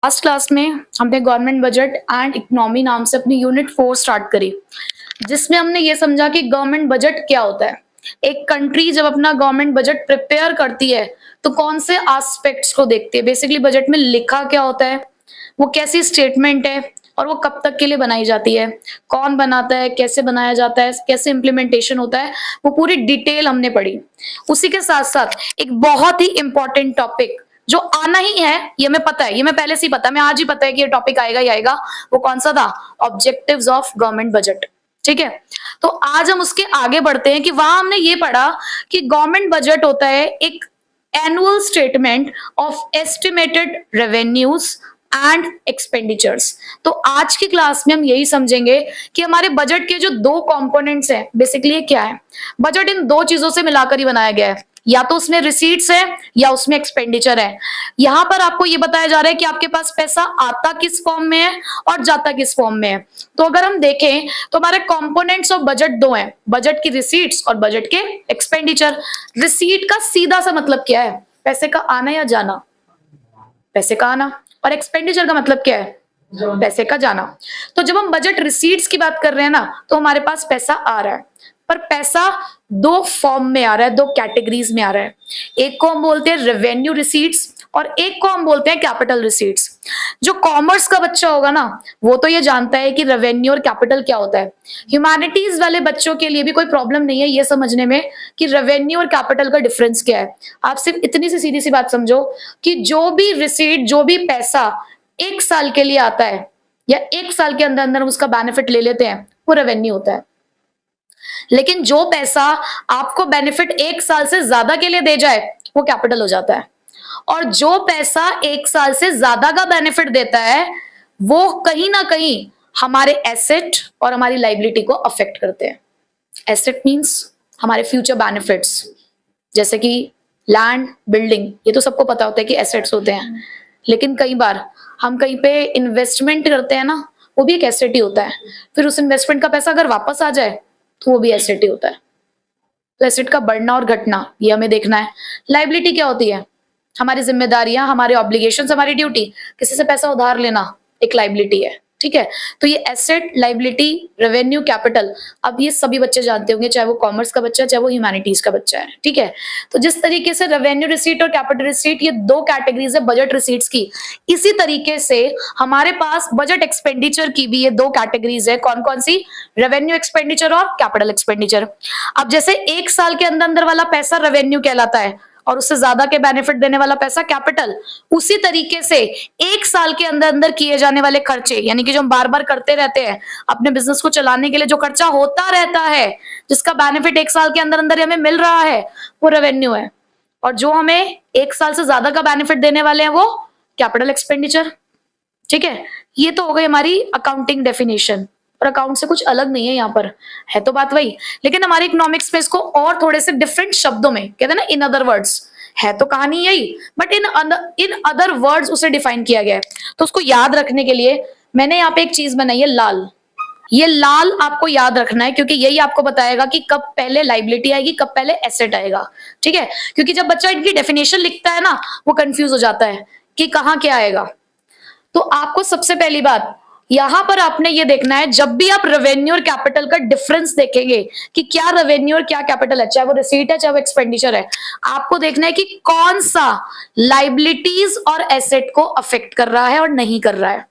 Last class में हमने government budget and economy नाम से अपनी यूनिट 4 स्टार्ट करी, जिसमें हमने ये समझा कि गवर्नमेंट बजट क्या होता है। एक कंट्री जब अपना गवर्नमेंट बजट प्रिपेयर करती है तो कौन से एस्पेक्ट्स को देखती है। बेसिकली बजट में लिखा क्या होता है, वो कैसी स्टेटमेंट है और वो कब तक के लिए बनाई जाती है, कौन बनाता है, कैसे बनाया जाता है, कैसे इम्प्लीमेंटेशन होता है, वो पूरी डिटेल हमने पढ़ी। उसी के साथ साथ एक बहुत ही इंपॉर्टेंट टॉपिक जो आना ही है, ये हमें पता है, ये मैं पहले से ही पता है, मैं आज ही पता है कि ये टॉपिक आएगा ही आएगा। वो कौन सा था? Objectives of government budget. ठीक है, तो आज हम उसके आगे बढ़ते हैं कि वहां हमने ये पढ़ा कि गवर्नमेंट बजट होता है एक annual statement of estimated revenues and expenditures. तो आज की क्लास में हम यही समझेंगे कि हमारे बजट के जो दो कंपोनेंट्स हैं, बेसिकली ये क्या है। बजट इन दो चीजों से मिलाकर ही बनाया गया है, या तो उसमें रिसीट्स है या उसमें एक्सपेंडिचर है। यहां पर आपको ये बताया जा रहा है कि आपके पास पैसा आता किस फॉर्म में है और जाता किस फॉर्म में है। तो अगर हम देखें तो हमारे कंपोनेंट्स ऑफ बजट दो हैं, बजट की रिसीट्स और बजट के एक्सपेंडिचर। रिसीट का सीधा सा मतलब क्या है? पैसे का आना या जाना, पैसे का आना। और एक्सपेंडिचर का मतलब क्या है? पैसे का जाना। तो जब हम बजट रिसीट्स की बात कर रहे हैं ना, तो हमारे पास पैसा आ रहा है, पर पैसा दो फॉर्म में आ रहा है, दो कैटेगरीज में आ रहा है। एक को हम बोलते हैं रेवेन्यू रिसीट्स और एक को हम बोलते हैं कैपिटल रिसीट्स। जो कॉमर्स का बच्चा होगा ना, वो तो ये जानता है कि रेवेन्यू और कैपिटल क्या होता है। ह्यूमैनिटीज वाले बच्चों के लिए भी कोई प्रॉब्लम नहीं है ये समझने में कि रेवेन्यू और कैपिटल का डिफरेंस क्या है। आप सिर्फ इतनी सी सीधी सी बात समझो कि जो भी रिसीट, जो भी पैसा एक साल के लिए आता है या एक साल के अंदर अंदर उसका बेनिफिट ले लेते हैं, वो रेवेन्यू होता है। लेकिन जो पैसा आपको बेनिफिट एक साल से ज्यादा के लिए दे जाए, वो कैपिटल हो जाता है। और जो पैसा एक साल से ज्यादा का बेनिफिट देता है, वो कहीं ना कहीं हमारे एसेट और हमारी लाइबिलिटी को अफेक्ट करते हैं। एसेट मींस हमारे फ्यूचर बेनिफिट्स, जैसे कि लैंड, बिल्डिंग, ये तो सबको पता होता है कि एसेट्स होते हैं। लेकिन कई बार हम कहीं पे इन्वेस्टमेंट करते हैं ना, वो भी एक एसेट ही होता है। फिर उस इन्वेस्टमेंट का पैसा अगर वापस आ जाए तो वो भी एसेट ही होता है। तो एसेट का बढ़ना और घटना ये हमें देखना है। लाइबिलिटी क्या होती है? हमारी जिम्मेदारियां, हमारे ऑब्लिगेशंस, हमारी ड्यूटी। किसी से पैसा उधार लेना एक लाइबिलिटी है। ठीक है, तो ये एसेट, लाइबिलिटी, रेवेन्यू, कैपिटल, अब ये सभी बच्चे जानते होंगे, चाहे वो कॉमर्स का बच्चा है चाहे वो ह्यूमैनिटीज का बच्चा है। ठीक है, तो जिस तरीके से रेवेन्यू रिसीट और कैपिटल रिसीट ये दो कैटेगरीज है बजट रिसीट्स की, इसी तरीके से हमारे पास बजट एक्सपेंडिचर की भी ये दो कैटेगरीज है। कौन कौन सी? रेवेन्यू एक्सपेंडिचर और कैपिटल एक्सपेंडिचर। अब जैसे एक साल के अंदर अंदर वाला पैसा रेवेन्यू कहलाता है और उससे ज्यादा के बेनिफिट देने वाला पैसा कैपिटल। उसी तरीके से एक साल के अंदर अंदर किए जाने वाले खर्चे, यानी कि जो हम बार बार करते रहते हैं अपने बिजनेस को चलाने के लिए, जो खर्चा होता रहता है जिसका बेनिफिट एक साल के अंदर अंदर हमें मिल रहा है, वो रेवेन्यू है। और जो हमें एक साल से ज्यादा का बेनिफिट देने वाले हैं वो कैपिटल एक्सपेंडिचर। ठीक है, ये तो हो गई हमारी अकाउंटिंग डेफिनेशन, और अकाउंट से कुछ अलग नहीं है, यहाँ पर है तो बात वही, लेकिन हमारे इकोनॉमिक्स में इसको और थोड़े से डिफरेंट शब्दों में कहते हैं ना, इन अदर वर्ड्स। है तो कहानी यही, बट इन अदर वर्ड्स उसे डिफाइन किया गया है। तो उसको याद रखने के लिए मैंने यहाँ पे एक चीज बनाई है, लाल। ये लाल आपको याद रखना है क्योंकि यही आपको बताएगा कि कब पहले लाइबिलिटी आएगी, कब पहले एसेट आएगा। ठीक है, क्योंकि जब बच्चा इनकी डेफिनेशन लिखता है ना, वो कंफ्यूज हो जाता है कि कहाँ क्या आएगा। तो आपको सबसे पहली बात यहां पर आपने ये देखना है, जब भी आप रेवेन्यू और कैपिटल का डिफरेंस देखेंगे कि क्या रेवेन्यू और क्या कैपिटल है, चाहे वो रिसीट है चाहे वो एक्सपेंडिचर है, आपको देखना है कि कौन सा लाइबिलिटीज और एसेट को अफेक्ट कर रहा है और नहीं कर रहा है।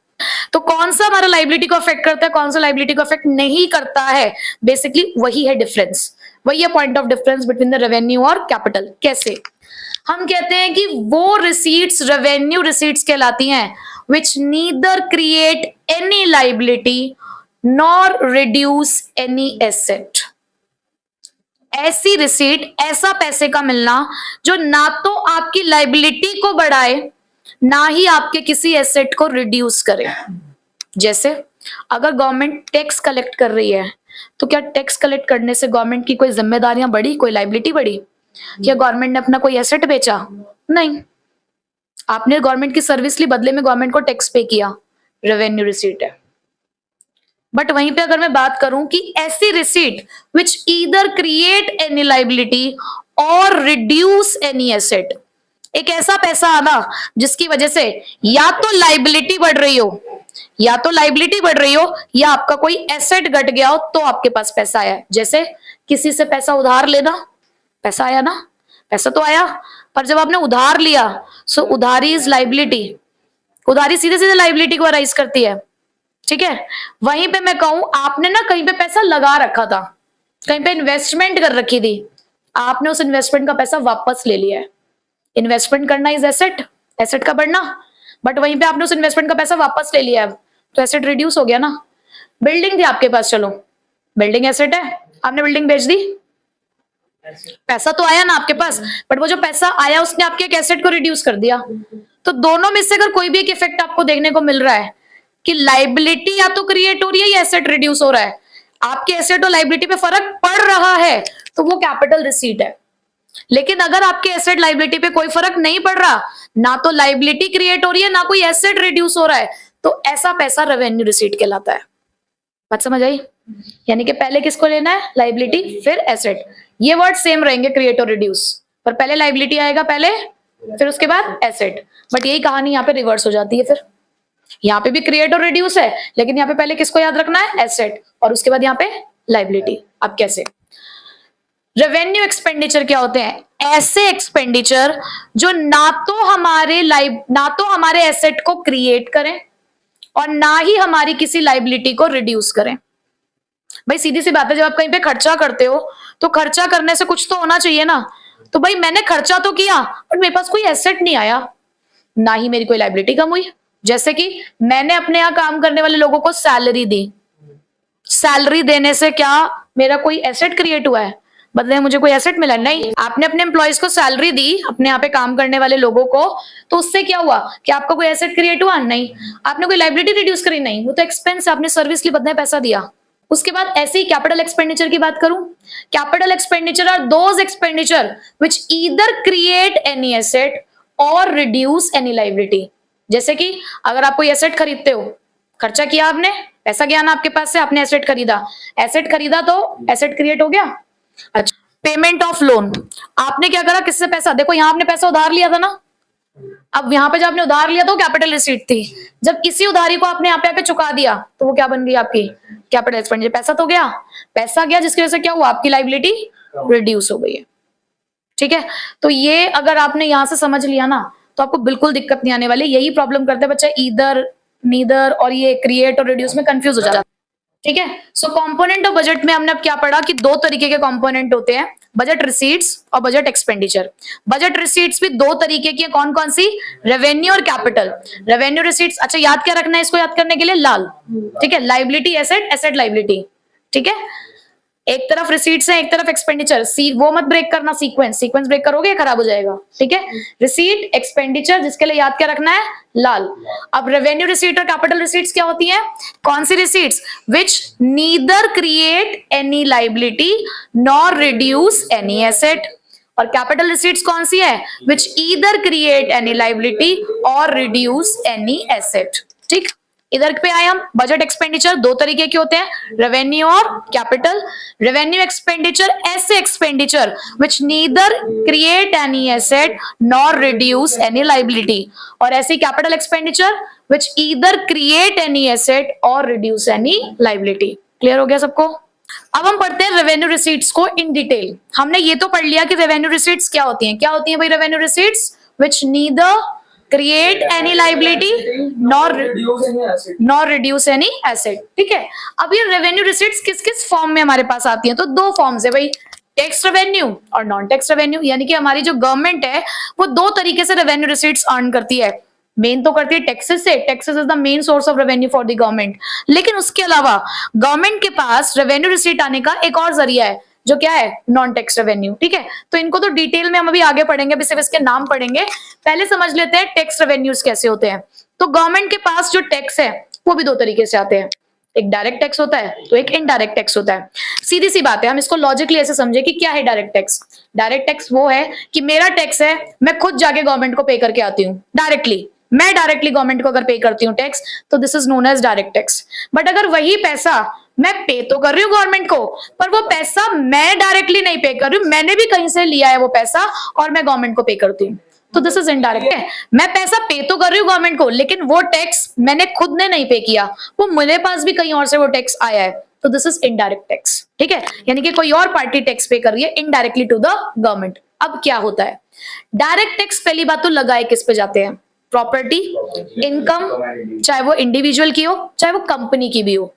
तो कौन सा हमारा लाइबिलिटी को अफेक्ट करता है, कौन सा लाइबिलिटी को अफेक्ट नहीं करता है, बेसिकली वही है डिफरेंस, वही है point of difference between the revenue और कैपिटल। कैसे? हम कहते हैं कि वो रिसीट्स रेवेन्यू रिसीट्स कहलाती हैं which neither create any liability nor reduce any asset। ऐसी रिसीट, ऐसा पैसे का मिलना जो ना तो आपकी लाइबिलिटी को बढ़ाए ना ही आपके किसी एसेट को रिड्यूस करे। जैसे अगर गवर्नमेंट टैक्स कलेक्ट कर रही है, तो क्या टैक्स कलेक्ट करने से गवर्नमेंट की कोई जिम्मेदारियां बढ़ी, कोई लाइबिलिटी बढ़ी? क्या गवर्नमेंट ने अपना कोई एसेट बेचा? नहीं, आपने गवर्नमेंट की सर्विस ली, बदले में गवर्नमेंट को टैक्स पे किया, रेवेन्यू रिसीट है। बट वहीं पे अगर मैं बात करूं कि ऐसी रिसीट विच ईदर क्रिएट एनी लाइबिलिटी और रिड्यूस एनी एसेट, एक ऐसा पैसा आना जिसकी वजह से या तो लाइबिलिटी बढ़ रही हो, या तो लाइबिलिटी बढ़ रही हो, या आपका कोई एसेट घट गया हो तो आपके पास पैसा आया है। जैसे किसी से पैसा उधार लेना, पैसा आया ना, पैसा तो आया, पर जब आपने उधार लिया, सो उधारी इज लाइबिलिटी, उधारी सीधे सीधे लाइबिलिटी को राइज करती है, ठीक है। वहीं पे मैं कहूं आपने ना कहीं पे पैसा लगा रखा था, कहीं पे इन्वेस्टमेंट कर रखी थी, आपने उस इन्वेस्टमेंट का पैसा वापस ले लिया है। इन्वेस्टमेंट करना इज एसेट, एसेट का बढ़ना, बट वहीं पे आपने उस इन्वेस्टमेंट का पैसा वापस ले लिया है, तो एसेट रिड्यूस हो गया ना। बिल्डिंग थी आपके पास, चलो बिल्डिंग एसेट है, आपने बिल्डिंग बेच दी, पैसा तो आया ना आपके पास, बट वो जो पैसा आया उसने आपके एक एसेट को रिड्यूस कर दिया। तो दोनों में से अगर कोई भी एक इफेक्ट आपको देखने को मिल रहा है कि लाइबिलिटी या तो क्रिएट हो रही है या एसेट रिड्यूस हो रहा है, आपके एसेट और लाइबिलिटी पे फर्क पड़ रहा है, तो वो कैपिटल रिसीट है। लेकिन अगर आपके एसेट लाइबिलिटी पे कोई फर्क नहीं पड़ रहा, ना तो लाइबिलिटी क्रिएट हो रही है ना कोई एसेट रिड्यूस हो रहा है, तो ऐसा पैसा रेवेन्यू रिसीट कहलाता है। बात समझ आई? यानी कि पहले किसको लेना है, लाइबिलिटी फिर एसेट। ये वर्ड सेम रहेंगे क्रिएट और रिड्यूस, पर पहले लाइबिलिटी आएगा पहले, फिर उसके बाद एसेट। बट यही कहानी यहाँ पे रिवर्स हो जाती है, फिर यहाँ पे भी क्रिएट और रिड्यूस है, लेकिन यहाँ पे पहले किसको याद रखना है, एसेट, और उसके बाद यहाँ पे लाइबिलिटी। अब कैसे? रेवेन्यू एक्सपेंडिचर क्या होते हैं? ऐसे एक्सपेंडिचर जो ना तो हमारे एसेट को क्रिएट करें और ना ही हमारी किसी लाइबिलिटी को रिड्यूस करें। भाई सीधी सी बात है, जब आप कहीं पे खर्चा करते हो तो खर्चा करने से कुछ तो होना चाहिए ना। तो भाई मैंने खर्चा तो किया बट मेरे पास कोई एसेट नहीं आया, ना ही मेरी कोई लाइबिलिटी कम हुई। जैसे कि मैंने अपने यहाँ काम करने वाले लोगों को सैलरी दी, सैलरी देने से क्या मेरा कोई एसेट क्रिएट हुआ है? बदले में मुझे कोई एसेट मिला? नहीं। आपने अपने एम्प्लॉयज को सैलरी दी, अपने यहाँ पे काम करने वाले लोगों को, तो उससे क्या हुआ कि आपका कोई एसेट क्रिएट हुआ? नहीं। आपने कोई लाइबिलिटी रिड्यूस करी? नहीं, वो तो एक्सपेंस, आपने सर्विस लिए बदले में पैसा दिया। उसके बाद ऐसे ही कैपिटल एक्सपेंडिचर की बात करूं, capital expenditure are those expenditure which either create any asset or reduce any liability. जैसे कि अगर आप कोई एसेट खरीदते हो, खर्चा किया आपने, पैसा गया ना आपके पास से, आपने एसेट खरीदा, एसेट खरीदा तो एसेट क्रिएट हो गया। अच्छा, पेमेंट ऑफ लोन, आपने क्या करा, किससे पैसा, देखो यहाँ आपने पैसा उधार लिया था ना, अब यहाँ पे जब आपने उधार लिया तो कैपिटल रिसीट थी, जब इसी उधारी को आपने यहाँ पे आके चुका दिया तो वो क्या बन गई आपकी, कैपिटल एक्सपेंडिचर। पैसा तो गया, पैसा गया जिसकी वजह से क्या हुआ, आपकी लाइबिलिटी रिड्यूस हो गई है, ठीक है। तो ये अगर आपने यहाँ से समझ लिया ना तो आपको बिल्कुल दिक्कत नहीं आने वाली। यही प्रॉब्लम करते हैं बच्चा, ईदर नीदर और ये क्रिएट और रिड्यूस में कंफ्यूज हो जाता है, ठीक है। सो कंपोनेंट ऑफ बजट में हमने अब क्या पढ़ा कि दो तरीके के कंपोनेंट होते हैं, बजट रिसीट्स और बजट एक्सपेंडिचर। बजट रिसीट्स भी दो तरीके की है, कौन कौन सी, रेवेन्यू और कैपिटल। रेवेन्यू रिसीट्स, अच्छा याद क्या रखना है इसको याद करने के लिए, लाल, ठीक है, लाइबिलिटी एसेट, एसेट लाइबिलिटी, ठीक है। एक तरफ रिसीट्स है, एक तरफ एक्सपेंडिचर, वो मत ब्रेक करना, सीक्वेंस ब्रेक करोगे खराब हो जाएगा, ठीक है। रिसीट एक्सपेंडिचर, जिसके लिए याद क्या रखना है, लाल। अब रेवेन्यू रिसीट और कैपिटल रिसीट्स क्या होती है, कौन सी receipts, which neither create any liability nor reduce any asset. और कैपिटल रिसीट्स कौन सी है, which either create any liability और रिड्यूस एनी एसेट, ठीक। इधर पे आए हम, बजट एक्सपेंडिचर दो तरीके के होते हैं, रेवेन्यू और कैपिटल। रेवेन्यू एक्सपेंडिचर ऐसे expenditure which neither create any asset nor reduce any liability, और ऐसे capital expenditure which either create any asset or reduce any liability. Clear हो गया सबको? अब हम पढ़ते हैं रेवेन्यू रिसीट्स को इन डिटेल। हमने ये तो पढ़ लिया कि रेवेन्यू रिसीट्स क्या होती हैं, क्या होती हैं भाई revenue receipts, which neither create any liability nor reduce any asset, ठीक है। अब ये रेवेन्यू रिसीट्स किस किस फॉर्म में हमारे पास आती हैं, तो दो फॉर्म्स है भाई, टैक्स रेवेन्यू और नॉन टैक्स रेवेन्यू। यानी कि हमारी जो गवर्नमेंट है वो दो तरीके से रेवेन्यू रिसीट्स अर्न करती है। मेन तो करती है टैक्सेस से, taxes is the main source of revenue for the government, लेकिन उसके अलावा गवर्नमेंट के पास रेवेन्यू रिसीट आने का एक और जरिया है जो क्या है, नॉन टैक्स रेवेन्यू, ठीक है। तो इनको तो डिटेल में हम अभी आगे पढ़ेंगे, अभी सिर्फ इसके नाम पढ़ेंगे, पहले समझ लेते हैं टैक्स रेवेन्यूज कैसे होते हैं। तो गवर्नमेंट के पास जो टैक्स है वो भी दो तरीके से आते हैं, एक डायरेक्ट टैक्स होता है तो एक इनडायरेक्ट टैक्स होता है। सीधी सी बात है, हम इसको लॉजिकली ऐसे समझे कि क्या है डायरेक्ट टैक्स। डायरेक्ट टैक्स वो है कि मेरा टैक्स है, मैं खुद जाके गवर्नमेंट को पे करके आती हूँ डायरेक्टली, मैं डायरेक्टली गवर्नमेंट को अगर पे करती हूँ टैक्स, तो this is known as direct tax. But अगर वही पैसा मैं पे तो कर रही हूँ गवर्नमेंट को, पर वो पैसा मैं डायरेक्टली नहीं पे कर रही हूँ, मैंने भी कहीं से लिया है वो पैसा और मैं गवर्नमेंट को पे करती हूँ, तो दिस इज इनडायरेक्ट है। मैं पैसा पे तो कर रही हूँ गवर्नमेंट को, लेकिन वो टैक्स मैंने खुद ने नहीं पे किया, वो मेरे पास भी कहीं और से वो टैक्स आया है, तो दिस इज इनडायरेक्ट टैक्स। ठीक है, यानी कि कोई और पार्टी टैक्स पे कर रही है इनडायरेक्टली टू द गवर्नमेंट। अब क्या होता है, डायरेक्ट टैक्स पहली बात तो लगाए किस पे जाते हैं, प्रॉपर्टी, इनकम, चाहे वो इंडिविजुअल की हो चाहे वो कंपनी की भी हो,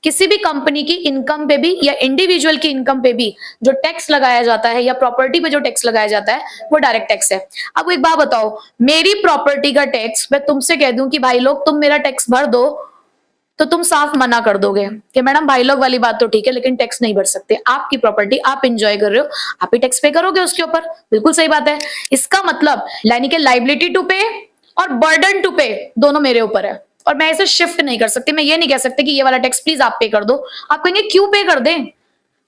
किसी भी कंपनी की इनकम पे भी या इंडिविजुअल की इनकम पे भी जो टैक्स लगाया जाता है या प्रॉपर्टी पे जो टैक्स लगाया जाता है वो डायरेक्ट टैक्स है। अब एक बात बताओ, मेरी प्रॉपर्टी का टैक्स मैं तुमसे कह दूं कि भाई लोग तुम मेरा टैक्स भर दो, तो तुम साफ मना कर दोगे कि मैडम भाई लोग वाली बात तो ठीक है लेकिन टैक्स नहीं भर सकते, आपकी प्रॉपर्टी आप इंजॉय कर रहे हो, आप ही टैक्स पे करोगे उसके ऊपर। बिल्कुल सही बात है। इसका मतलब यानी कि लाइबिलिटी टू पे और बर्डन टू पे दोनों मेरे ऊपर है, और मैं इसे शिफ्ट नहीं कर सकती। मैं ये नहीं कह सकती कि ये वाला टैक्स प्लीज आप पे कर दो, आप कहेंगे क्यों पे कर दें,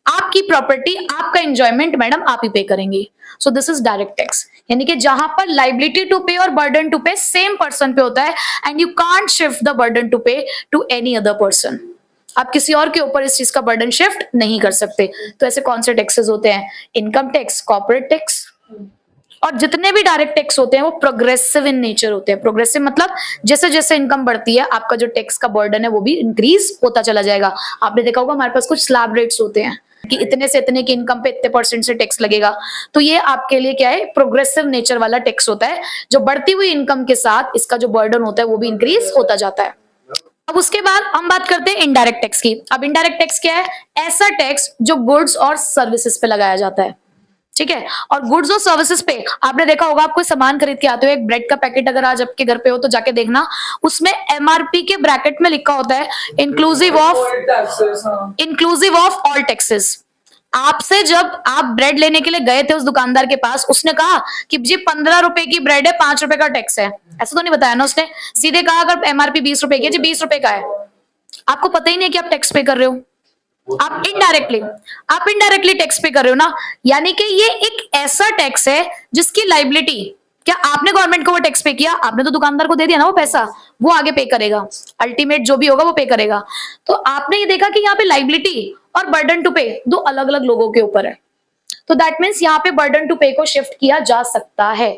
आपकी प्रॉपर्टी आपका एंजॉयमेंट मैडम आप ही पे करेंगी। So this is direct tax, यानी कि जहां पर लाइबिलिटी टू पे और burden to pay same person पे होता है and you can't shift the burden to pay to any other person. आप किसी और के ऊपर इस चीज का बर्डन शिफ्ट नहीं कर सकते। तो ऐसे कौन से टैक्सेस होते हैं, इनकम टैक्स, कॉर्पोरेट टैक्स, और जितने भी डायरेक्ट टैक्स होते हैं वो प्रोग्रेसिव इन नेचर होते हैं। प्रोग्रेसिव मतलब जैसे जैसे इनकम बढ़ती है आपका जो टैक्स का बर्डन है वो भी इंक्रीज होता चला जाएगा। आपने देखा होगा हमारे पास कुछ स्लैब रेट्स होते हैं कि इतने से इतने की इनकम पे इतने परसेंट से टैक्स लगेगा, तो ये आपके लिए क्या है, प्रोग्रेसिव नेचर वाला टैक्स होता है, जो बढ़ती हुई इनकम के साथ इसका जो बर्डन होता है वो भी इंक्रीज होता जाता है। अब उसके बाद हम बात करते हैं इनडायरेक्ट टैक्स की। अब इनडायरेक्ट टैक्स क्या है, ऐसा टैक्स जो गुड्स और सर्विसेज पे लगाया जाता है। ठीक है, और गुड्स और सर्विसेज पे आपने देखा होगा, आप कोई सामान खरीद के आते हो, एक ब्रेड का पैकेट अगर आज आपके घर पे हो तो जाके देखना, उसमें एमआरपी के ब्रैकेट में लिखा होता है इंक्लूसिव ऑफ ऑल टैक्सेस। आपसे जब आप ब्रेड लेने के लिए गए थे उस दुकानदार के पास, उसने कहा कि जी 15 रुपए की ब्रेड है, 5 रुपए का टैक्स है, ऐसा तो नहीं बताया ना उसने। सीधे कहा अगर एमआरपी 20 रुपए की है जी 20 रुपए का है। आपको पता ही नहीं कि आप टैक्स पे कर रहे हो, आप इनडायरेक्टली टैक्स पे कर रहे हो ना। यानी कि ये एक ऐसा टैक्स है जिसकी लाइबिलिटी, क्या आपने गवर्नमेंट को वो टैक्स पे किया, आपने तो दुकानदार को दे दिया ना वो पैसा, वो आगे पे करेगा, अल्टीमेट जो भी होगा वो पे करेगा। तो आपने ये देखा कि यहाँ पे लाइबिलिटी और बर्डन टू पे दो अलग अलग लोगों के ऊपर है, तो दैट मीन्स यहाँ पे बर्डन टू पे को शिफ्ट किया जा सकता है।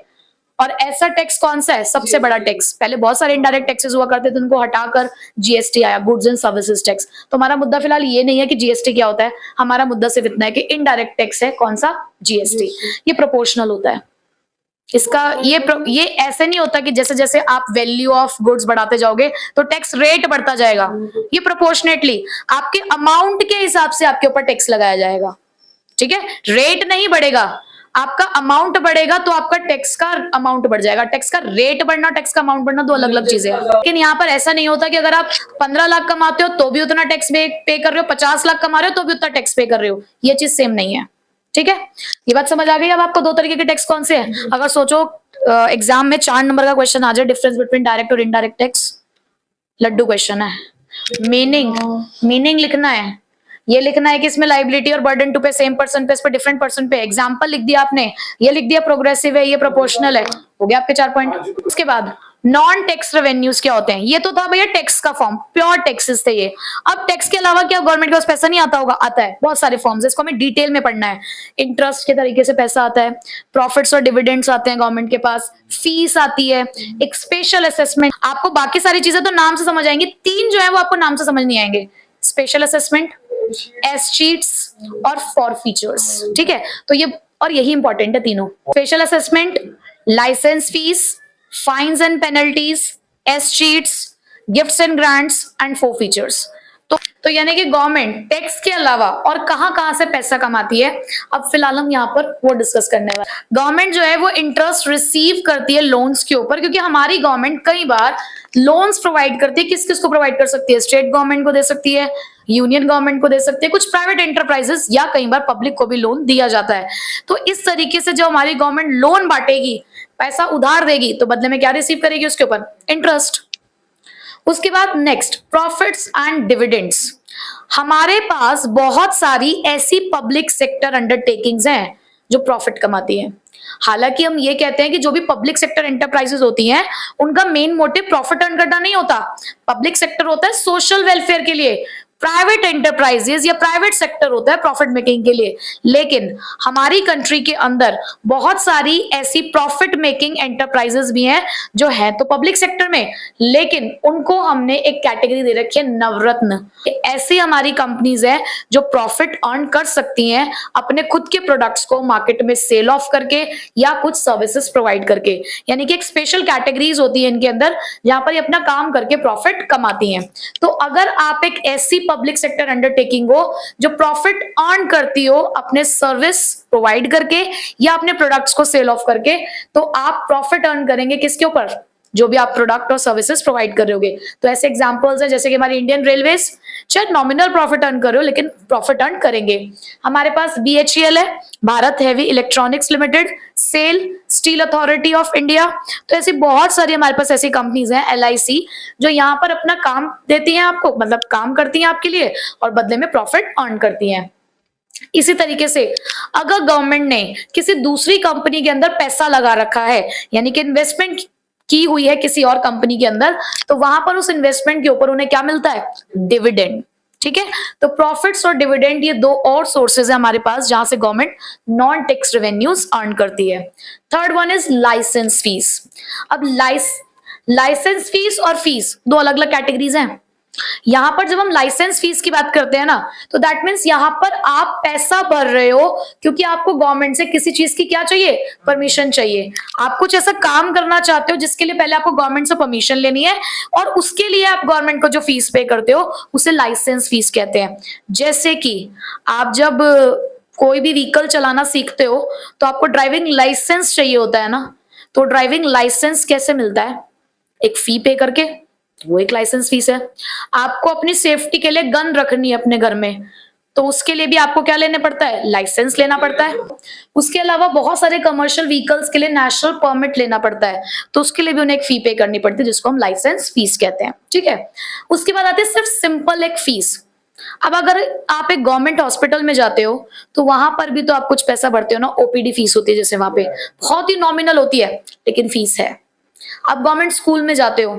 और ऐसा टैक्स कौन सा है, सबसे बड़ा टैक्स। पहले बहुत सारे इनडायरेक्ट टैक्सेस हुआ करते थे, उनको हटाकर जीएसटी आया, गुड्स एंड सर्विसेज टैक्स। तो हमारा मुद्दा फिलहाल ये नहीं है कि जीएसटी क्या होता है, हमारा मुद्दा सिर्फ इतना है कि इनडायरेक्ट टैक्स है कौन सा, जीएसटी। ये प्रोपोर्शनल होता है इसका, ये ऐसे नहीं होता कि जैसे जैसे आप वैल्यू ऑफ गुड्स बढ़ाते जाओगे तो टैक्स रेट बढ़ता जाएगा। ये प्रोपोर्शनेटली आपके अमाउंट के हिसाब से आपके ऊपर टैक्स लगाया जाएगा। ठीक है, रेट नहीं बढ़ेगा, आपका अमाउंट बढ़ेगा तो आपका टैक्स का अमाउंट बढ़ जाएगा। टैक्स का रेट बढ़ना, टैक्स का अमाउंट बढ़ना दो अलग अलग चीजें हैं। लेकिन यहाँ पर ऐसा नहीं होता कि अगर आप 15 लाख कमाते हो तो भी उतना टैक्स पे कर रहे हो, 50 लाख कमा रहे हो तो भी उतना टैक्स पे कर रहे हो, ये चीज सेम नहीं है। ठीक है, ये बात समझ आ गई। अब आपको दो तरीके के टैक्स कौन से हैं। अगर सोचो एग्जाम में 4 नंबर का क्वेश्चन आ जाए, डिफरेंस बिटवीन डायरेक्ट और इनडायरेक्ट टैक्स, लड्डू क्वेश्चन है। मीनिंग लिखना है, ये लिखना है कि इसमें लाइबिलिटी और burden to pay same person पे, इस पे डिफरेंट पर्सन पे। एग्जांपल लिख दिया आपने, ये लिख दिया प्रोग्रेसिव है, ये प्रोपोर्शनल है, हो गया आपके 4 पॉइंट। उसके बाद नॉन टैक्स रेवेन्यूज क्या होते हैं, ये तो था भैया टैक्स का फॉर्म, प्योर टैक्सेस थे ये। अब टैक्स के अलावा क्या गवर्नमेंट के पास पैसा नहीं आता होगा, आता है, बहुत सारे फॉर्म्स है, इसको हमें डिटेल में पढ़ना है। इंटरेस्ट के तरीके से पैसा आता है, प्रॉफिट्स और डिविडेंड्स आते हैं गवर्नमेंट के पास, फीस आती है, एक स्पेशल असेसमेंट। आपको बाकी सारी चीजें तो नाम से समझ आएंगी, 3 जो है वो आपको नाम से समझ नहीं आएंगे, स्पेशल असेसमेंट, एस शीट्स और फॉर फीचर्स। ठीक है, तो ये और यही इंपॉर्टेंट है तीनों, special assessment, licence fee, fines and penalties, escheats, gifts and grants and forfeitures. तो यानी कि गवर्नमेंट टैक्स के अलावा और कहां से पैसा कमाती है, अब फिलहाल हम यहाँ पर वो डिस्कस करने वाले। गवर्नमेंट जो है वो इंटरेस्ट रिसीव करती है लोन्स के ऊपर, क्योंकि हमारी गवर्नमेंट कई बार लोन्स प्रोवाइड करती है। किस किस को प्रोवाइड कर सकती है, स्टेट गवर्नमेंट को दे सकती है, यूनियन गवर्नमेंट को दे सकती है, कुछ प्राइवेट एंटरप्राइजेस या कई बार पब्लिक को भी लोन दिया जाता है। तो इस तरीके से जो हमारी गवर्नमेंट लोन बांटेगी, पैसा उधार देगी, तो बदले में क्या रिसीव करेगी उसके ऊपर, इंटरेस्ट। उसके बाद नेक्स्ट प्रॉफिट्स एंड डिविडेंड्स। हमारे पास बहुत सारी ऐसी पब्लिक सेक्टर अंडरटेकिंग्स हैं जो प्रॉफिट कमाती हैं। हालांकि हम ये कहते हैं कि जो भी पब्लिक सेक्टर एंटरप्राइजेस होती हैं उनका मेन मोटिव प्रॉफिट अर्न करना नहीं होता। पब्लिक सेक्टर होता है सोशल वेलफेयर के लिए, प्राइवेट एंटरप्राइजेस या प्राइवेट सेक्टर होता है प्रॉफिट मेकिंग के लिए, लेकिन हमारी कंट्री के अंदर बहुत सारी ऐसी प्रॉफिट मेकिंग एंटरप्राइजेस भी हैं जो है तो पब्लिक सेक्टर में, लेकिन उनको हमने एक कैटेगरी दे रखी है नवरत्न। ऐसी हमारी कंपनीज हैं जो प्रॉफिट अर्न कर सकती हैं अपने खुद के प्रोडक्ट्स को मार्केट में सेल ऑफ करके या कुछ सर्विसेज प्रोवाइड करके, यानी कि एक स्पेशल कैटेगरीज होती है इनके अंदर जहां पर ये अपना काम करके प्रॉफिट कमाती हैं। तो अगर आप एक ऐसी पब्लिक सेक्टर अंडरटेकिंग हो जो प्रॉफिट अर्न करती हो अपने सर्विस प्रोवाइड करके या अपने प्रोडक्ट्स को सेल ऑफ करके, तो आप प्रॉफिट अर्न करेंगे किसके ऊपर? जो भी आप प्रोडक्ट और सर्विसेज प्रोवाइड कर रहे होगे। तो ऐसे एग्जांपल्स हैं जैसे कि हमारी इंडियन रेलवेज, शायद नॉमिनल प्रॉफिट अर्न कर रहे हो लेकिन प्रॉफिट अर्न करेंगे। हमारे पास BHEL है, Bharat heavy electronics limited, SAIL, steel authority of India. तो ऐसी बहुत सारी हमारे पास ऐसी कंपनीज हैं, LIC, जो यहाँ पर अपना काम देती हैं आपको, मतलब काम करती हैं आपके लिए और बदले में प्रॉफिट अर्न करती हैं। इसी तरीके से अगर गवर्नमेंट ने किसी दूसरी कंपनी के अंदर पैसा लगा रखा है, यानी कि इन्वेस्टमेंट की हुई है किसी और कंपनी के अंदर, तो वहां पर उस इन्वेस्टमेंट के ऊपर उन्हें क्या मिलता है? डिविडेंड। ठीक है, तो प्रॉफिट्स और डिविडेंड ये दो और सोर्सेज है हमारे पास जहां से government non tax revenues earn करती है। Third one is licence fee. अब लाइसेंस फीस और फीस दो अलग अलग कैटेगरीज हैं। यहां पर जब हम लाइसेंस फीस की बात करते हैं ना, तो दैट मीन्स यहां पर आप पैसा भर रहे हो क्योंकि आपको गवर्नमेंट से किसी चीज की क्या चाहिए? परमिशन चाहिए। आप कुछ ऐसा काम करना चाहते हो जिसके लिए पहले आपको गवर्नमेंट से परमिशन लेनी है और उसके लिए आप गवर्नमेंट को जो फीस पे करते हो उसे लाइसेंस फीस कहते हैं। जैसे कि आप जब कोई भी व्हीकल चलाना सीखते हो तो आपको ड्राइविंग लाइसेंस चाहिए होता है ना, तो ड्राइविंग लाइसेंस कैसे मिलता है? एक फी पे करके, वो एक लाइसेंस फीस है। आपको अपनी सेफ्टी के लिए गन रखनी है अपने घर में, तो उसके लिए भी आपको क्या लेने पड़ता है? लाइसेंस लेना पड़ता है। उसके अलावा बहुत सारे कमर्शियल व्हीकल्स के लिए नेशनल परमिट लेना पड़ता है, तो उसके लिए भी उन्हें एक फी पे करनी पड़ती है जिसको हम लाइसेंस फीस कहते हैं। ठीक है, उसके बाद आती है सिर्फ सिंपल एक फीस। अब अगर आप एक गवर्नमेंट हॉस्पिटल में जाते हो तो वहां पर भी तो आप कुछ पैसा भरते हो ना, OPD फीस होती है, जैसे वहां पे बहुत ही नॉमिनल होती है लेकिन फीस है। आप गवर्नमेंट स्कूल में जाते हो,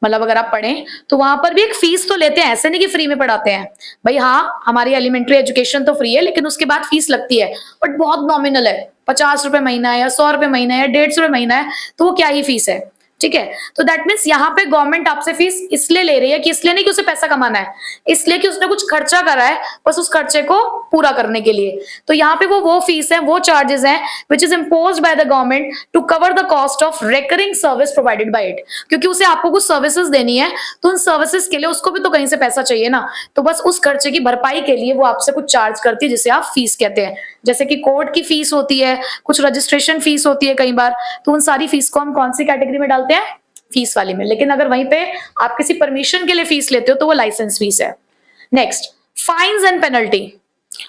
मतलब अगर आप पढ़ें तो वहां पर भी एक फीस तो लेते हैं, ऐसे नहीं कि फ्री में पढ़ाते हैं भाई। हाँ, हमारी एलिमेंट्री एजुकेशन तो फ्री है लेकिन उसके बाद फीस लगती है, बट बहुत नॉमिनल है, 50 रुपए महीना है या 100 रुपए महीना है या 150 रुपए महीना है, तो वो क्या ही फीस है। ठीक है, तो दैट मीन्स यहाँ पे गवर्नमेंट आपसे फीस इसलिए ले रही है कि इसलिए नहीं कि उसे पैसा कमाना है, इसलिए कि उसने कुछ खर्चा करा है बस उस खर्चे को पूरा करने के लिए। तो यहाँ पे वो फीस है, वो चार्जेस हैं which is imposed by the government to cover the cost of recurring service provided by it. क्योंकि उसे आपको कुछ सर्विसेज देनी है तो उन सर्विसेज के लिए उसको भी तो कहीं से पैसा चाहिए ना, तो बस उस खर्चे की भरपाई के लिए वो आपसे कुछ चार्ज करती है जिसे आप फीस कहते हैं। जैसे कि कोर्ट की फीस होती है, कुछ रजिस्ट्रेशन फीस होती है कई बार, तो उन सारी फीस को हम कौन सी कैटेगरी में डालते हैं? फीस वाली में। लेकिन अगर वहीं पे आप किसी परमिशन के लिए फीस लेते हो तो वो लाइसेंस फीस है। Next, fines and penalty.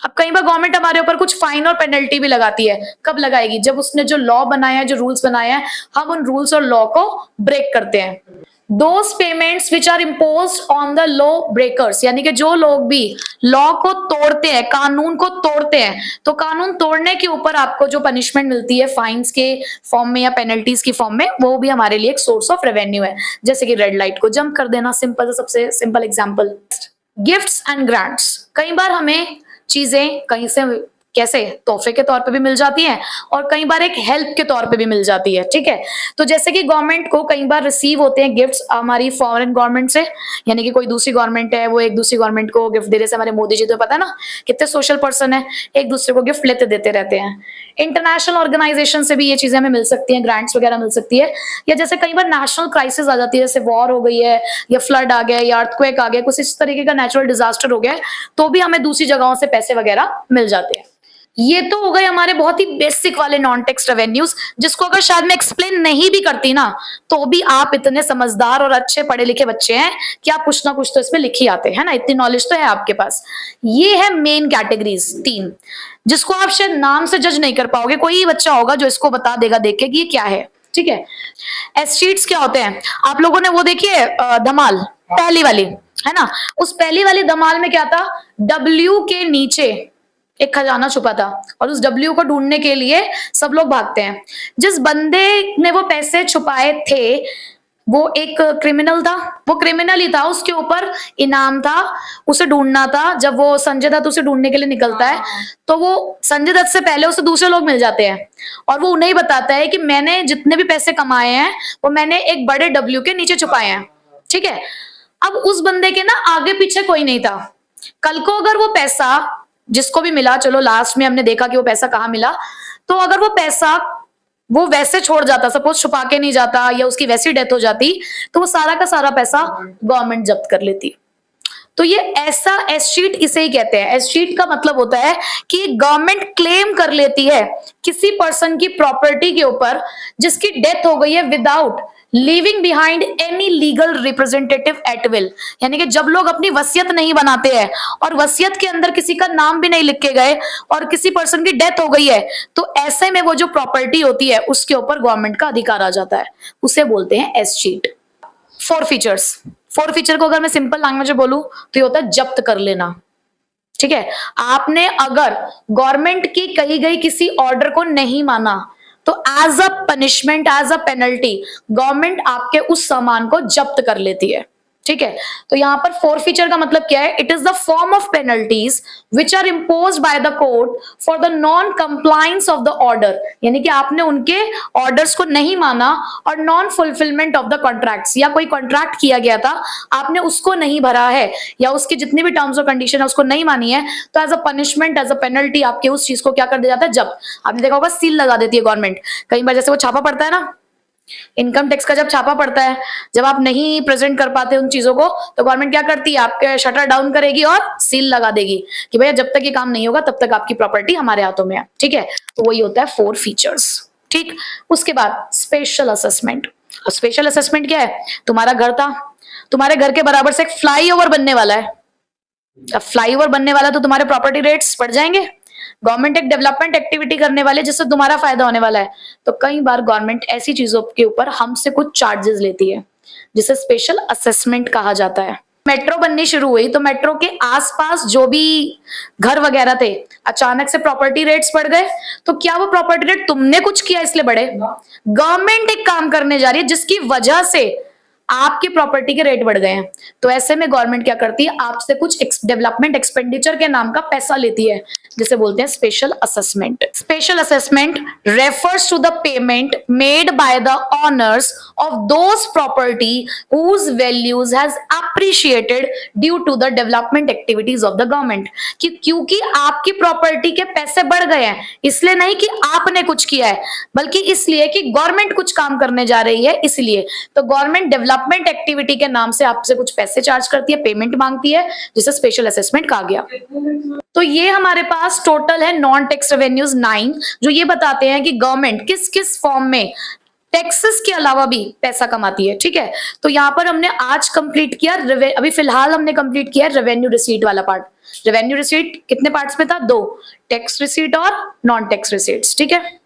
अब कई बार गवर्नमेंट हमारे ऊपर कुछ फाइन और पेनल्टी भी लगाती है। कब लगाएगी? जब उसने जो लॉ बनाया है, जो रूल्स बनाया है, हम उन रूल्स और लॉ को ब्रेक करते हैं। Those payments which are imposed on the law breakers, यानी कि जो लोग भी लॉ को तोड़ते हैं, कानून को तोड़ते हैं, तो कानून तोड़ने के ऊपर आपको जो पनिशमेंट मिलती है फाइन्स के फॉर्म में या पेनल्टीज की फॉर्म में, वो भी हमारे लिए एक सोर्स ऑफ रेवेन्यू है। जैसे कि रेड लाइट को जंप कर देना, सिंपल, सबसे simple example. Gifts and grants, कई बार हमें चीजें कहीं से कैसे तोहफे के तौर पे भी मिल जाती हैं और कई बार एक हेल्प के तौर पे भी मिल जाती है। ठीक है, तो जैसे कि गवर्नमेंट को कई बार रिसीव होते हैं गिफ्ट्स हमारी फॉरेन गवर्नमेंट से, यानी कि कोई दूसरी गवर्नमेंट है वो एक दूसरी गवर्नमेंट को गिफ्ट दे रहे हैं। हमारे मोदी जी तो पता है ना कितने सोशल पर्सन है, एक दूसरे को गिफ्ट लेते देते रहते हैं। इंटरनेशनल ऑर्गेनाइजेशन से भी ये चीजें हमें मिल सकती हैं, ग्रांट्स वगैरह मिल सकती है। या जैसे कई बार नेशनल क्राइसिस आ जाती है, जैसे वॉर हो गई है या फ्लड आ गया या अर्थक्वेक आ गया, कुछ इस तरीके का नेचुरल डिजास्टर हो गया, तो भी हमें दूसरी जगहों से पैसे वगैरह मिल जाते हैं। ये तो हो गए हमारे बहुत ही बेसिक वाले नॉन टैक्स रेवेन्यूज, जिसको अगर शायद मैं एक्सप्लेन नहीं भी करती ना तो भी आप इतने समझदार और अच्छे पढ़े लिखे बच्चे हैं कि आप कुछ ना कुछ तो इसमें लिख ही आते हैं ना, इतनी नॉलेज तो है आपके पास। ये है मेन कैटेगरीज 3, जिसको आप शायद नाम से जज नहीं कर पाओगे, कोई ही बच्चा होगा जो इसको बता देगा देख के कि ये क्या है। ठीक है, एस्टीट्स क्या होते हैं? आप लोगों ने वो देखी है धमाल, पहली वाली, है ना? उस पहली वाली धमाल में क्या था? W के नीचे एक खजाना छुपा था और उस W को ढूंढने के लिए सब लोग भागते हैं। जिस बंदे ने वो पैसे छुपाए थे वो एक क्रिमिनल था, वो क्रिमिनल ही था, उसके ऊपर इनाम था, उसे ढूंढना था। जब वो संजय दत्त उसे ढूंढने के लिए निकलता है तो वो संजय दत्त से पहले उसे दूसरे लोग मिल जाते हैं और वो उन्हें ही बताता है कि मैंने जितने भी पैसे कमाए हैं वो मैंने एक बड़े डब्ल्यू के नीचे छुपाए हैं। ठीक है, अब उस बंदे के ना आगे पीछे कोई नहीं था। कल को अगर वो पैसा जिसको भी मिला, चलो लास्ट में हमने देखा कि वो पैसा कहाँ मिला, तो अगर वो पैसा वो वैसे छोड़ जाता, सपोज छुपा के नहीं जाता या उसकी वैसी डेथ हो जाती, तो वो सारा का सारा पैसा गवर्नमेंट जब्त कर लेती। तो ये ऐसा एस शीट इसे ही कहते हैं। एस शीट का मतलब होता है कि गवर्नमेंट क्लेम कर लेती है किसी पर्सन की प्रॉपर्टी के ऊपर जिसकी डेथ हो गई है without leaving behind any legal representative at will. यानी कि जब लोग अपनी वसीयत नहीं बनाते हैं और वसीयत के अंदर किसी का नाम भी नहीं लिख के गए और किसी पर्सन की डेथ हो गई है, तो ऐसे में वो जो प्रॉपर्टी होती है उसके ऊपर गवर्नमेंट का अधिकार आ जाता है, उसे बोलते हैं S sheet. Four features, four feature को अगर मैं सिंपल लैंग्वेज में बोलूं तो ये होता है जब्त कर लेना। ठीक है, आपने अगर गवर्नमेंट की कही गई किसी ऑर्डर को नहीं माना तो as a punishment, as a penalty government आपके उस सामान को जब्त कर लेती है। ठीक है, तो यहां पर फोर फीचर का मतलब क्या है? It is the form of penalties which are imposed by the court for the non compliance of the order. यानी कि आपने उनके ऑर्डर्स को नहीं माना और non fulfilment of the contracts, या कोई कॉन्ट्रैक्ट किया गया था आपने उसको नहीं भरा है या उसकी जितनी भी टर्म्स और कंडीशन है उसको नहीं मानी है, तो as a punishment, as a penalty आपके उस चीज को क्या कर दिया जाता है? जब आपने देखा होगा सील लगा देती है गवर्नमेंट। कई बार जैसे वो छापा पड़ता है ना, इनकम टैक्स का जब छापा पड़ता है, जब आप नहीं प्रेजेंट कर पाते उन चीजों को, तो गवर्नमेंट क्या करती है? आपके शटर डाउन करेगी और सील लगा देगी कि भैया जब तक ये काम नहीं होगा तब तक आपकी प्रॉपर्टी हमारे हाथों में है। ठीक है, तो वही होता है फोर फीचर्स। ठीक, उसके बाद स्पेशल असेसमेंट। स्पेशल असेसमेंट क्या है? तुम्हारा घर था, तुम्हारे घर के बराबर से एक फ्लाईओवर बनने वाला है। अब फ्लाईओवर बनने वाला तो तुम्हारे प्रॉपर्टी रेट्स बढ़ जाएंगे। गवर्नमेंट एक डेवलपमेंट एक्टिविटी करने वाले जिससे तुम्हारा फायदा होने वाला है, तो कई बार गवर्नमेंट ऐसी चीजों के ऊपर हमसे कुछ चार्जेस लेती है जिसे स्पेशल असेसमेंट कहा जाता है। मेट्रो बननी शुरू हुई तो मेट्रो के आसपास जो भी घर वगैरह थे, अचानक से प्रॉपर्टी रेट्स बढ़ गए, तो क्या वो प्रॉपर्टी रेट तुमने कुछ किया इसलिए बढ़े? गवर्नमेंट एक काम करने जा रही है जिसकी वजह से आपकी प्रॉपर्टी के रेट बढ़ गए हैं, तो ऐसे में गवर्नमेंट क्या करती है? आपसे कुछ डेवलपमेंट एक्सपेंडिचर के नाम का पैसा लेती है, जिसे बोलते हैं special assessment. Special assessment refers to the payment made by the owners of those property whose values has appreciated due to the development activities of the government। कि क्योंकि आपकी प्रॉपर्टी के पैसे बढ़ गए हैं, इसलिए नहीं कि आपने कुछ किया है, बल्कि इसलिए कि गवर्नमेंट कुछ काम करने जा रही है, इसलिए तो गवर्नमेंट डेवलपमेंट एक्टिविटी के नाम से आपसे कुछ पैसे चार्ज करती है, पेमेंट मांगती है, जिसे स्पेशल असेसमेंट कहा गया। तो ये हमारे पास टोटल है नॉन टैक्स रेवेन्यूज 9, जो ये बताते हैं कि गवर्नमेंट किस किस फॉर्म में टैक्सेस के अलावा भी पैसा कमाती है। ठीक है, तो यहाँ पर हमने आज कंप्लीट किया, अभी फिलहाल हमने कंप्लीट किया रेवेन्यू रिसीट वाला पार्ट। रेवेन्यू रिसीट कितने पार्ट्स में था? 2, टैक्स रिसीट और नॉन टैक्स रिसीट्स। ठीक है,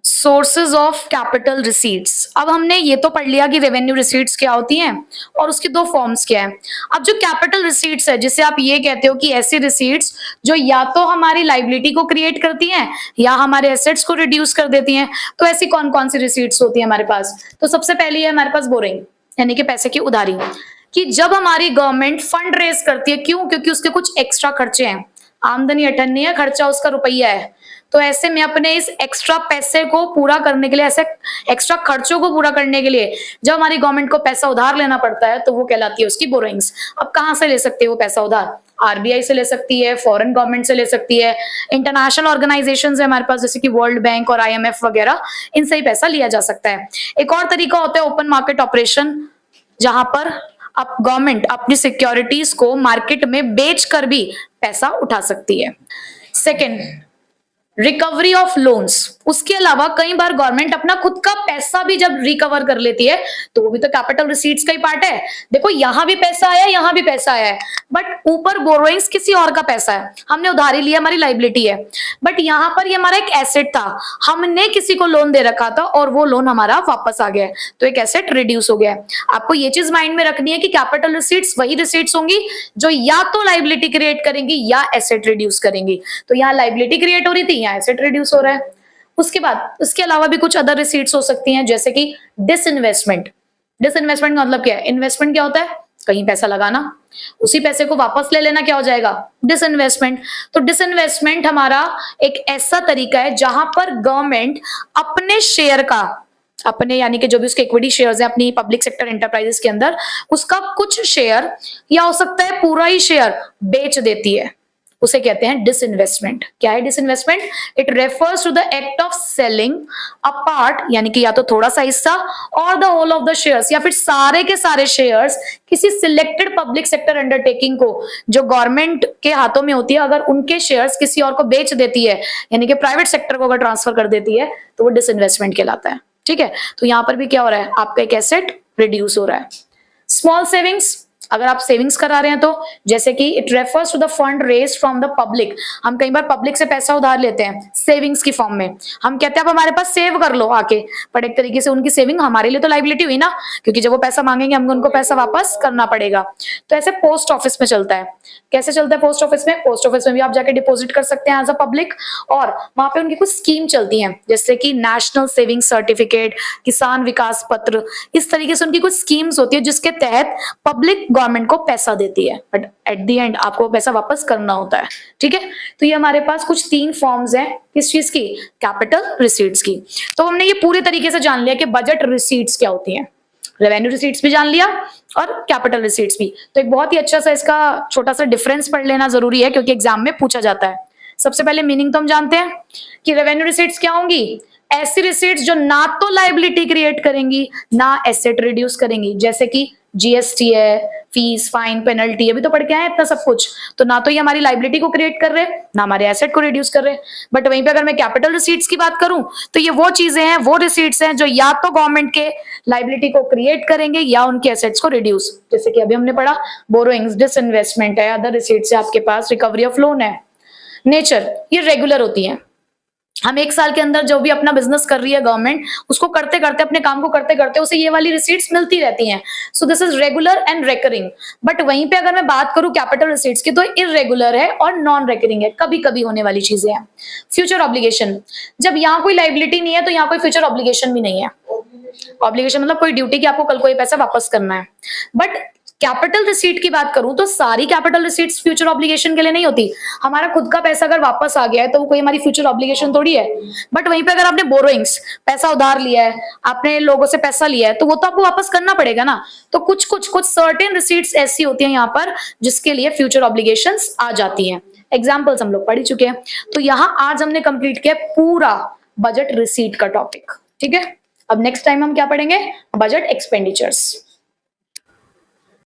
सोर्सेज ऑफ कैपिटल रिसीट्स। अब हमने ये तो पढ़ लिया कि रेवेन्यू रिसीट्स क्या होती हैं और उसकी 2 फॉर्म्स क्या है। अब जो कैपिटल रिसीट्स है, जिसे आप ये कहते हो कि ऐसी रिसीट्स जो या तो हमारी लाइबिलिटी को क्रिएट करती हैं या हमारे एसेट्स को रिड्यूस कर देती हैं, तो ऐसी कौन कौन सी रिसीट्स होती है हमारे पास? तो सबसे पहली है हमारे पास बोरिंग, यानी कि पैसे की उधारी। कि जब हमारी गवर्नमेंट फंड रेज करती है, क्यों? क्योंकि उसके कुछ एक्स्ट्रा खर्चे हैं, आमदनी अठन नहीं है, खर्चा उसका रुपया है, तो ऐसे में अपने इस एक्स्ट्रा पैसे को पूरा करने के लिए, ऐसे एक्स्ट्रा खर्चों को पूरा करने के लिए जब हमारी गवर्नमेंट को पैसा उधार लेना पड़ता है, तो वो कहलाती है उसकी बोरोइंग्स। अब कहां से ले सकते हैं वो पैसा उधार? आरबीआई से ले सकती है, फॉरेन गवर्नमेंट से ले सकती है, इंटरनेशनल ऑर्गेनाइजेशंस है हमारे पास जैसे कि वर्ल्ड बैंक और आईएमएफ वगैरह, इनसे ही पैसा लिया जा सकता है। एक और तरीका होता है ओपन मार्केट ऑपरेशन, जहां पर अब गवर्नमेंट अपनी सिक्योरिटीज को मार्केट में बेचकर भी पैसा उठा सकती है। Second, recovery of loans. उसके अलावा कई बार गवर्नमेंट अपना खुद का पैसा भी जब रिकवर कर लेती है, तो वो भी तो कैपिटल रिसीट्स का ही पार्ट है। देखो यहां भी पैसा आया, यहां भी पैसा आया है, बट ऊपर बोरोइंग्स किसी और का पैसा है, हमने उधारी लिया, हमारी लाइबिलिटी है, बट यहां पर ये हमारा एक एसेट था, हमने किसी को लोन दे रखा था और वो लोन हमारा वापस आ गया है, तो एक एसेट रिड्यूस हो गया है। आपको ये चीज माइंड में रखनी है कि कैपिटल रिसीट्स वही रिसीट्स होंगी जो या तो लाइबिलिटी क्रिएट करेंगी या एसेट रिड्यूस करेंगी। तो यहाँ लाइबिलिटी क्रिएट हो रही थी, यहाँ एसेट रिड्यूस हो रहा है। उसके बाद उसके अलावा भी कुछ अदर रिसीट्स हो सकती हैं, जैसे कि डिसइन्वेस्टमेंट। डिसइन्वेस्टमेंट का मतलब क्या है? इन्वेस्टमेंट क्या होता है? कहीं पैसा लगाना, उसी पैसे को वापस ले लेना क्या हो जाएगा? डिसइन्वेस्टमेंट। तो डिसइन्वेस्टमेंट हमारा एक ऐसा तरीका है जहां पर गवर्नमेंट अपने शेयर का, अपने यानी कि जो भी उसके इक्विटी शेयर्स है अपनी पब्लिक सेक्टर एंटरप्राइजेस के अंदर, उसका कुछ शेयर या हो सकता है पूरा ही शेयर बेच देती है, उसे कहते हैं डिसइन्वेस्टमेंट। क्या है disinvestment? It refers to the act of selling a part, यानी कि या तो थोड़ा सा हिस्सा, or the whole of the shares, या फिर सारे के सारे शेयर्स किसी सिलेक्टेड पब्लिक सेक्टर अंडरटेकिंग को जो गवर्नमेंट के हाथों में होती है, अगर उनके शेयर्स किसी और को बेच देती है, यानी कि प्राइवेट सेक्टर को अगर ट्रांसफर कर देती है, तो वो डिसइन्वेस्टमेंट कहलाता है। ठीक है, तो यहां पर भी क्या हो रहा है? आपका एक एसेट रिड्यूस हो रहा है। स्मॉल सेविंग्स, अगर आप सेविंग्स करा रहे हैं तो, जैसे कि it refers to the fund raised from the public. हम कई बार पब्लिक से पैसा उधार लेते हैं सेविंग्स की फॉर्म में, हम कहते हैं आप हमारे पास सेव कर लो आके, पर एक तरीके से उनकी सेविंग हमारे लिए तो लाइबिलिटी हुई ना, क्योंकि जब वो पैसा मांगेंगे हमको उनको पैसा वापस करना पड़ेगा। तो ऐसे पोस्ट ऑफिस में चलता है। कैसे चलता है पोस्ट ऑफिस में? पोस्ट ऑफिस में भी आप जाके डिपॉजिट कर सकते हैं एज अ पब्लिक, और वहां पे उनकी कुछ स्कीम चलती हैं, जैसे कि नेशनल सेविंग सर्टिफिकेट, किसान विकास पत्र, इस तरीके से उनकी कुछ स्कीम्स होती है जिसके तहत पब्लिक गवर्नमेंट को पैसा देती है, बट एट द एंड आपको पैसा वापस करना होता है। ठीक है, तो ये हमारे पास कुछ 3 फॉर्म्स हैं किस चीज की? कैपिटल रिसीट्स की। तो हमने ये पूरे तरीके से जान लिया कि बजट रिसीट्स क्या होती हैं, रेवेन्यू रिसीट्स भी जान लिया और कैपिटल रिसीट्स भी। तो एक बहुत ही अच्छा सा इसका छोटा सा डिफरेंस पढ़ लेना जरूरी है, क्योंकि एग्जाम में पूछा जाता है। सबसे पहले मीनिंग तो हम जानते हैं कि रेवेन्यू रिसीट्स क्या होंगी? ऐसी रिसीट्स जो ना तो लायबिलिटी क्रिएट करेंगी ना एसेट रिड्यूस करेंगी, जैसे कि जीएसटी है, फीस, फाइन, पेनल्टी, अभी तो पढ़ के आए इतना सब कुछ। तो ना तो ये हमारी लायबिलिटी को क्रिएट कर रहे हैं ना हमारे एसेट को रिड्यूस कर रहे हैं। बट वहीं पे अगर मैं कैपिटल रिसीट्स की बात करूं तो ये वो चीजें हैं, वो रिसीट्स हैं जो या तो गवर्नमेंट के लायबिलिटी को क्रिएट करेंगे या उनके एसेट्स को रिड्यूस। जैसे कि अभी हमने पढ़ा बोरोइंग्स, डिसइन्वेस्टमेंट है, अदर रिसीट्स है आपके पास, रिकवरी ऑफ लोन है। नेचर, ये रेगुलर होती है। हम 1 साल के अंदर जो भी अपना बिजनेस कर रही है गवर्नमेंट, उसको करते करते, अपने काम को करते करते उसे ये वाली रिसीट्स मिलती रहती हैं। सो this is regular and recurring. But वहीं पे अगर मैं बात करूं कैपिटल रिसीट्स की, तो इररेगुलर है और नॉन रेकरिंग है, कभी कभी होने वाली चीजें हैं। फ्यूचर ऑब्लिगेशन, जब यहाँ कोई लायबिलिटी नहीं है तो यहाँ कोई फ्यूचर ऑब्लिगेशन भी नहीं है। ऑब्लिगेशन मतलब कोई ड्यूटी कि आपको कल को ये पैसा वापस करना है। बट कैपिटल रिसीट की बात करूं तो सारी कैपिटल रिसीट्स फ्यूचर ऑब्लिगेशन के लिए नहीं होती। हमारा खुद का पैसा अगर वापस आ गया है तो वो कोई हमारी फ्यूचर ऑब्लिगेशन थोड़ी है। बट वहीं पे अगर आपने बोरोइंग्स, पैसा उधार लिया है, आपने लोगों से पैसा लिया है, तो वो तो आपको वापस करना पड़ेगा ना। तो कुछ सर्टेन रिसीट्स ऐसी होती हैं यहाँ पर जिसके लिए फ्यूचर ऑब्लिगेशंस आ जाती हैं। एग्जाम्पल्स हम लोग पढ़ चुके हैं। तो यहाँ आज हमने कंप्लीट किया पूरा बजट रिसीट का टॉपिक। ठीक है, अब नेक्स्ट टाइम हम क्या पढ़ेंगे? Budget expenditures.